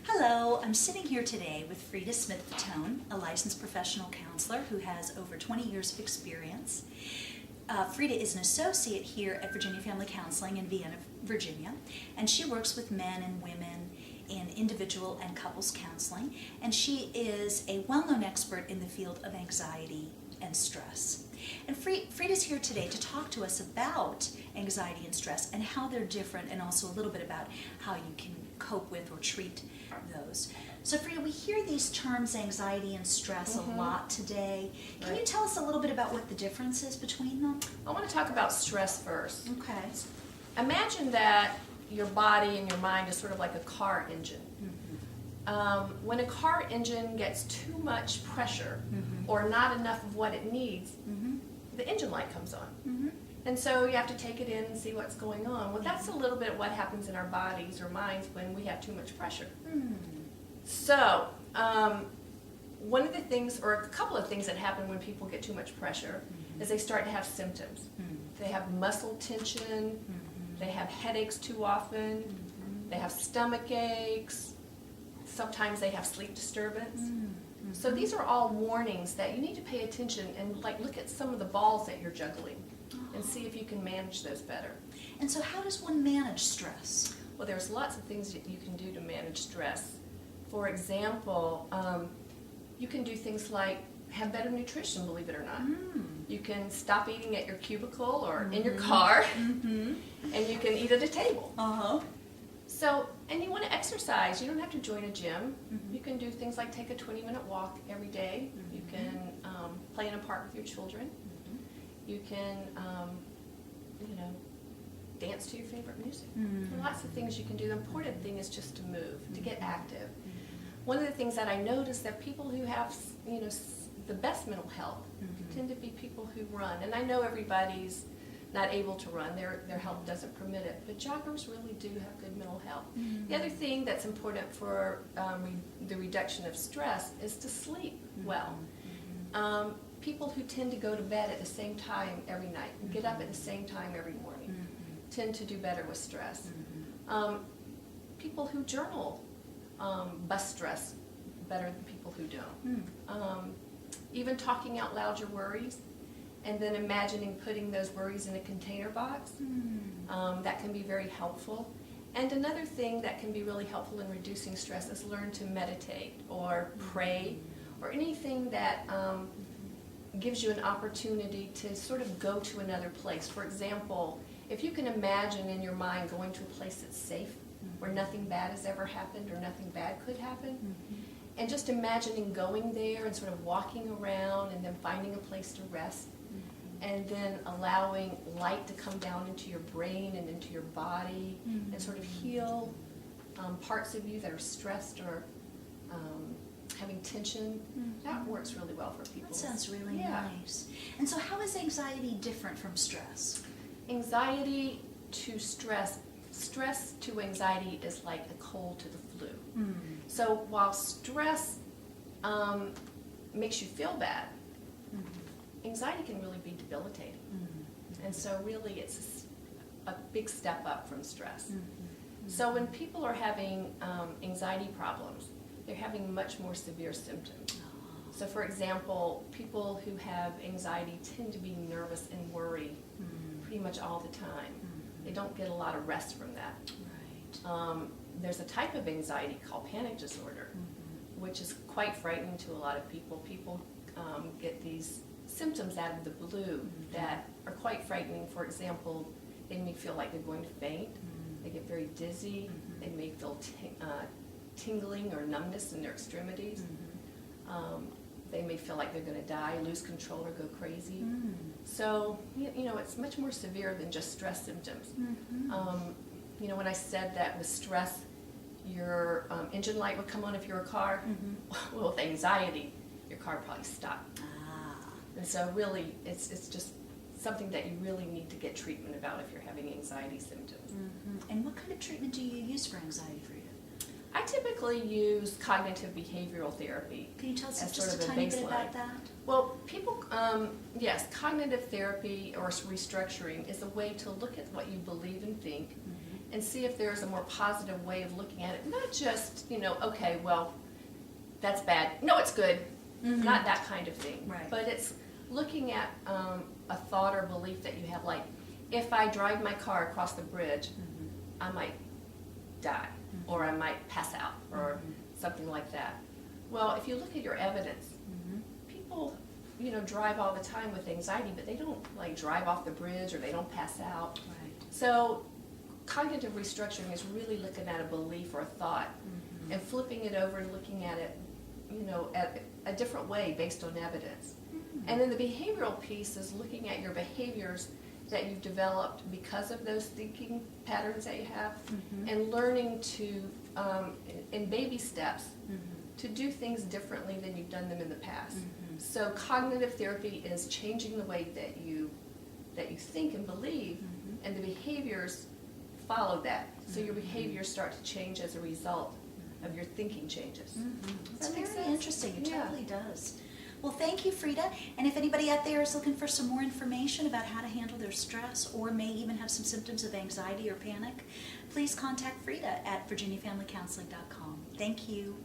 Hello, I'm sitting here today with Frida Smith-Fatone, a licensed professional counselor who has over 20 years of experience. Frida is an associate here at Virginia Family Counseling in Vienna, Virginia, and she works with men and women in individual and couples counseling, and she is a well-known expert in the field of anxiety and stress. And Frida's here today to talk to us about anxiety and stress and how they're different, and also a little bit about how you can cope with or treat those. So Frida, we hear these terms anxiety and stress a lot today. Can you tell us a little bit about what the difference is between them? I want to talk about stress first. Okay. Imagine that your body and your mind is sort of like a car engine. When a car engine gets too much pressure or not enough of what it needs, the engine light comes on. And so you have to take it in and see what's going on. Well, that's a little bit what happens in our bodies or minds when we have too much pressure. So, one of the things, or a couple of things that happen when people get too much pressure is they start to have symptoms. They have muscle tension, they have headaches too often, they have stomach aches, sometimes they have sleep disturbance. So these are all warnings that you need to pay attention and look at some of the balls that you're juggling and see if you can manage those better. And so how does one manage stress? Well, there's lots of things that you can do to manage stress. For example, you can do things like have better nutrition, believe it or not. You can stop eating at your cubicle or in your car, and you can eat at a table. So, and you want to exercise. You don't have to join a gym. You can do things like take a 20-minute walk every day. You can play in a park with your children. You can, dance to your favorite music. There are lots of things you can do. The important thing is just to move, to get active. One of the things that I notice that people who have, the best mental health tend to be people who run. And I know everybody's not able to run, their health doesn't permit it, but joggers really do have good mental health. The other thing that's important for the reduction of stress is to sleep well. People who tend to go to bed at the same time every night and get up at the same time every morning tend to do better with stress. People who journal bust stress better than people who don't. Even talking out loud your worries and then imagining putting those worries in a container box, that can be very helpful. And another thing that can be really helpful in reducing stress is learn to meditate or pray or anything that gives you an opportunity to sort of go to another place. For example, if you can imagine in your mind going to a place that's safe, where nothing bad has ever happened or nothing bad could happen, and just imagining going there and sort of walking around and then finding a place to rest, and then allowing light to come down into your brain and into your body and sort of heal parts of you that are stressed or having tension, that works really well for people. That sounds really nice. And so how is anxiety different from stress? Anxiety to stress, stress to anxiety is like a cold to the flu. So while stress makes you feel bad, anxiety can really be debilitating. And so really it's a big step up from stress. So when people are having anxiety problems, they're having much more severe symptoms. So for example, people who have anxiety tend to be nervous and worry pretty much all the time. They don't get a lot of rest from that. There's a type of anxiety called panic disorder, which is quite frightening to a lot of people. People get these symptoms out of the blue that are quite frightening. For example, they may feel like they're going to faint. They get very dizzy. They may feel tingling or numbness in their extremities. They may feel like they're going to die, lose control, or go crazy. So, it's much more severe than just stress symptoms. When I said that with stress, your engine light would come on if you're a car, well, with anxiety, your car would probably stop. And so really, it's just something that you really need to get treatment about if you're having anxiety symptoms. And what kind of treatment do you use for anxiety, Frida? I typically use cognitive behavioral therapy. Can you tell us as just sort a of tiny baseline. bit about that? Well, people, yes, cognitive therapy or restructuring is a way to look at what you believe and think and see if there's a more positive way of looking at it. Not just, okay, well, that's bad. No, it's good. Mhm. Not that kind of thing. Right. But it's looking at a thought or belief that you have, like, if I drive my car across the bridge, Mhm. I might die, or I might pass out, or something like that. Well, if you look at your evidence, Mhm. people, drive all the time with anxiety, but they don't, like, drive off the bridge, or they don't pass out. Right. So cognitive restructuring is really looking at a belief or a thought Mhm. and flipping it over and looking at it, at a different way based on evidence. Mhm. And then the behavioral piece is looking at your behaviors that you've developed because of those thinking patterns that you have, Mhm. and learning to, in baby steps, Mhm. to do things differently than you've done them in the past. Mhm. So cognitive therapy is changing the way that you think and believe, Mhm. and the behaviors follow that. So your Mhm. behaviors start to change as a result of your thinking changes. Mhm. It's that make very sense? interesting. It Yeah. totally does. Well, thank you, Frida. And if anybody out there is looking for some more information about how to handle their stress, or may even have some symptoms of anxiety or panic, please contact Frida at virginiafamilycounseling.com. Thank you.